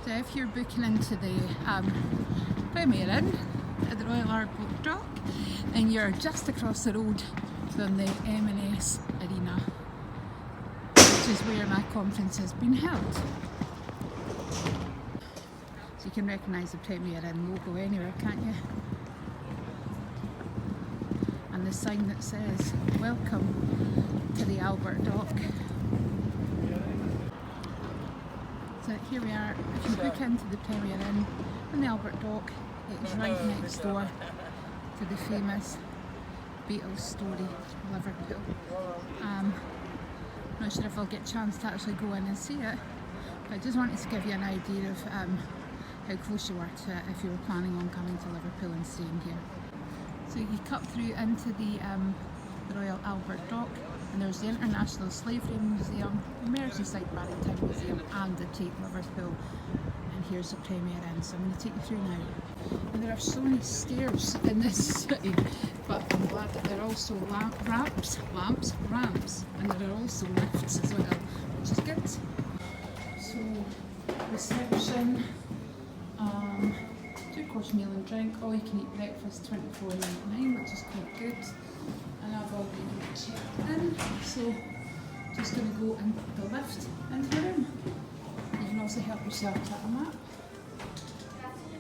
So if you're booking into the Premier Inn at the Royal Albert Dock, then you're just across the road from the M&S Arena, which is where my conference has been held. So you can recognise the Premier Inn logo anywhere, can't you? And the sign that says, "Welcome to the Albert Dock." So here we are. If you book into the Premier Inn on the Albert Dock, it is right next door to the famous Beatles Story, Liverpool. Not sure if I'll get a chance to actually go in and see it, but I just wanted to give you an idea of how close you are to it if you were planning on coming to Liverpool and staying here. So you cut through into the Royal Albert Dock, and there's the International Slavery Museum, the Mersey Maritime Museum, and the Tate Liverpool. And here's the Premier Inn, so I'm going to take you through now. And there are so many stairs in this city, but I'm glad that there are also ramps, and there are also lifts as well, which is good. So, reception, 2-course meal and drink, all you can eat breakfast, £24.99, which is quite good. And I've already checked in, so just going to go in the lift into the room. You can also help yourself to a map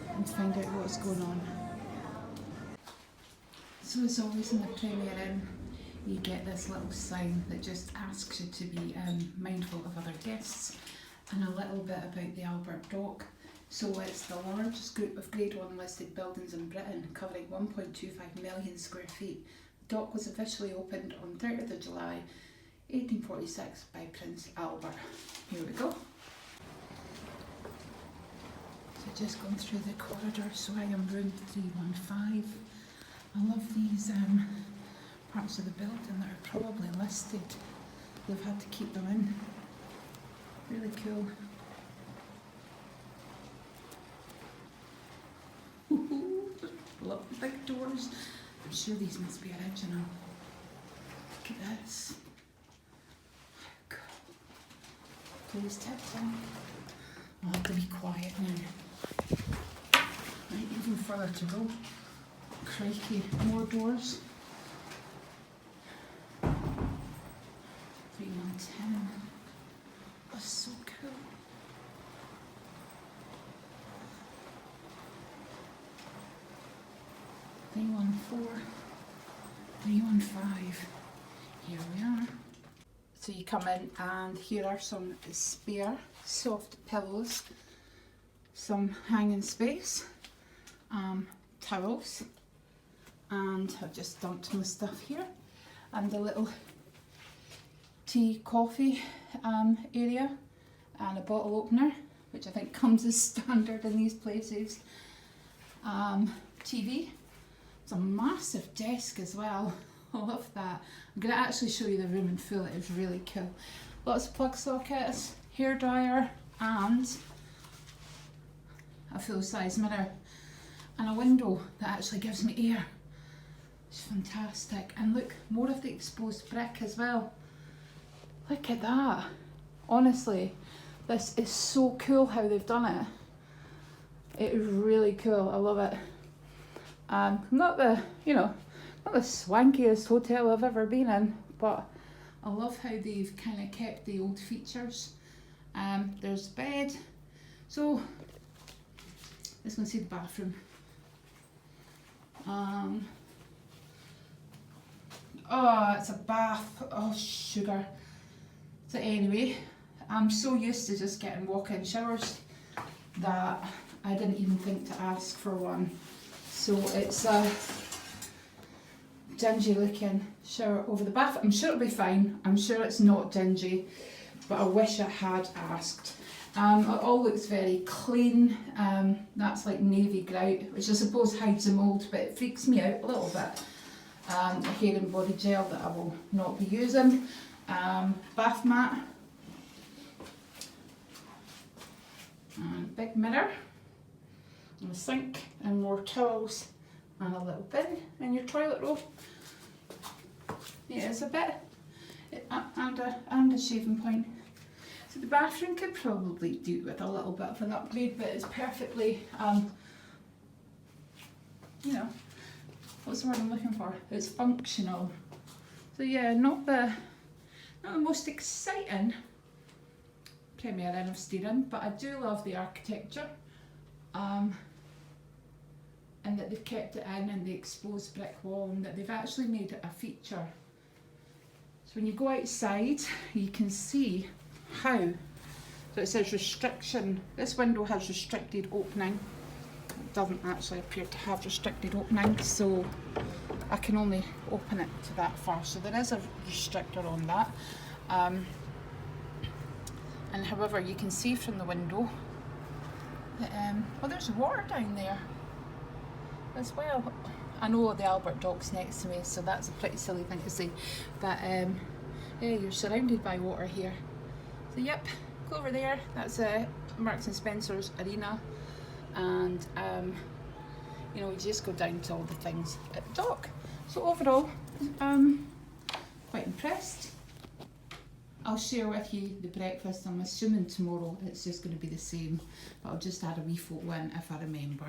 and find out what's going on. So as always in the Premier Inn, you get this little sign that just asks you to be mindful of other guests, and a little bit about the Albert Dock. So it's the largest group of Grade 1 listed buildings in Britain, covering 1.25 million square feet. The dock was officially opened on 30th of July 1846 by Prince Albert. Here we go. So just going through the corridor, so I am room 315. I love these parts of the building that are probably listed. They've had to keep them in. Really cool. Love the big doors. I'm sure these must be original. Look at this. How cool. Please tiptoe. I'll have to be quiet now. Right, even further to go. Crikey, more doors. 3110. That's so cool. (314), 315. Here we are. So you come in and here are some spare soft pillows, some hanging space, towels, and I've just dumped my stuff here, and the little tea, coffee area, and a bottle opener, which I think comes as standard in these places. TV. It's a massive desk as well. I love that. I'm going to actually show you the room in full. It is really cool. Lots of plug sockets, hairdryer, and a full-size mirror, and a window that actually gives me air. It's fantastic. And look, more of the exposed brick as well. Look at that. Honestly, this is so cool how they've done it. It is really cool. I love it. Not the swankiest hotel I've ever been in, but I love how they've kind of kept the old features. There's a bed. So let's go and see the bathroom. Oh, it's a bath. Oh, sugar. So anyway, I'm so used to just getting walk-in showers that I didn't even think to ask for one. So it's a dingy looking shower over the bath. I'm sure it'll be fine. I'm sure it's not dingy, but I wish I had asked. It all looks very clean. That's like navy grout, which I suppose hides the mould, but it freaks me out a little bit. A hair and body gel that I will not be using. Bath mat. And big mirror. And a sink and more towels and a little bin in your toilet roll. Yeah, it's a bit, and a shaving point. So the bathroom could probably do with a little bit of an upgrade, but it's perfectly, you know, what's the word I'm looking for? It's functional. So yeah, not the most exciting premiere of steering, but I do love the architecture, and that they've kept it in, and the exposed brick wall, and that they've actually made it a feature. So when you go outside, you can see how, so it says restriction, this window has restricted opening. It doesn't actually appear to have restricted opening, so I can only open it to that far. So there is a restrictor on that. And however, you can see from the window that, well, there's water down there as well. I know the Albert Dock's next to me, so that's a pretty silly thing to say, but yeah, you're surrounded by water here. So yep, go over there, that's Marks and Spencer's Arena, and you know, you just go down to all the things at the dock. So overall, quite impressed. I'll share with you the breakfast. I'm assuming tomorrow it's just going to be the same, but I'll just add a wee photo in if I remember.